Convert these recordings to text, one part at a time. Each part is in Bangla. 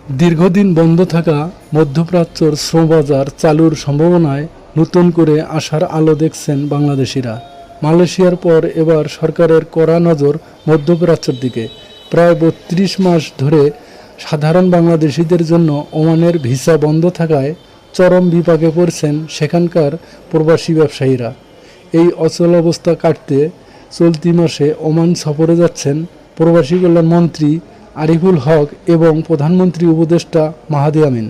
দীর্ঘদিন বন্ধ থাকা মধ্যপ্রাচ্যর শ্রমবাজার চালুর সম্ভাবনায় নতুন করে আশার আলো দেখছেন বাংলাদেশিরা। মালয়েশিয়ার পর এবার সরকারের কড়া নজর মধ্যপ্রাচ্যের দিকে। প্রায় ৩২ মাস ধরে সাধারণ বাংলাদেশিদের জন্য ওমানের ভিসা বন্ধ থাকায় চরম বিপাকে পড়ছেন সেখানকার প্রবাসী ব্যবসায়ীরা। এই অচলাবস্থা কাটতে চলতি মাসে ওমান সফরে যাচ্ছেন প্রবাসী কল্যাণ মন্ত্রী আরিফুল হক এবং প্রধানমন্ত্রী উপদেষ্টা মাহাদি আমিন।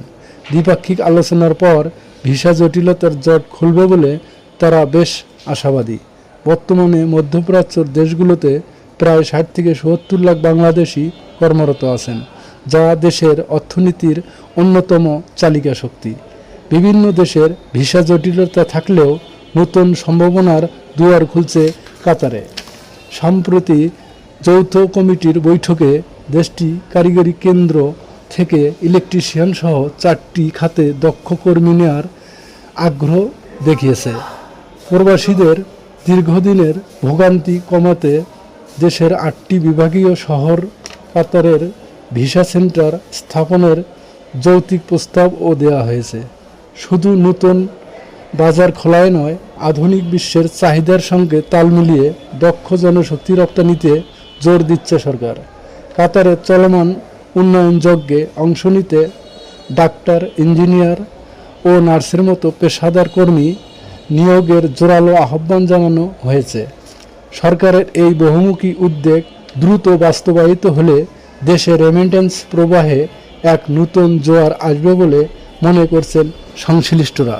দ্বিপাক্ষিক আলোচনার পর ভিসা জটিলতার জট খুলবে বলে তারা বেশ আশাবাদী। বর্তমানে মধ্যপ্রাচ্যের দেশগুলোতে প্রায় ৬০ থেকে ৭০ লাখ বাংলাদেশি কর্মরত আছেন, যা দেশের অর্থনীতির অন্যতম চালিকা শক্তি। বিভিন্ন দেশের ভিসা জটিলতা থাকলেও নতুন সম্ভাবনার দুয়ার খুলছে কাতারে। সম্প্রতি যৌথ কমিটির বৈঠকে দেশটি কারিগরি কেন্দ্র থেকে ইলেকট্রিশিয়ান সহ ৪টি খাতে দক্ষ কর্মী নেওয়ার আগ্রহ দেখিয়েছে। প্রবাসীদের দীর্ঘদিনের ভোগান্তি কমাতে দেশের ৮টি বিভাগীয় শহর কাতারের ভিসা সেন্টার স্থাপনের যৌক্তিক প্রস্তাবও দেওয়া হয়েছে। শুধু নতুন বাজার খোলায় নয়, আধুনিক বিশ্বের চাহিদার সঙ্গে তাল মিলিয়ে দক্ষ জনশক্তি রপ্তানিতে জোর দিচ্ছে সরকার। কাতারের চলমান উন্নয়ন যজ্ঞে অংশ নিতে ডাক্তার, ইঞ্জিনিয়ার ও নার্সের মতো পেশাদার কর্মী নিয়োগের জোরালো আহ্বান জানানো হয়েছে। সরকারের এই বহুমুখী উদ্যোগ দ্রুত বাস্তবায়িত হলে দেশে রেমিটেন্স প্রবাহে এক নতুন জোয়ার আসবে বলে মনে করছেন সংশ্লিষ্টরা।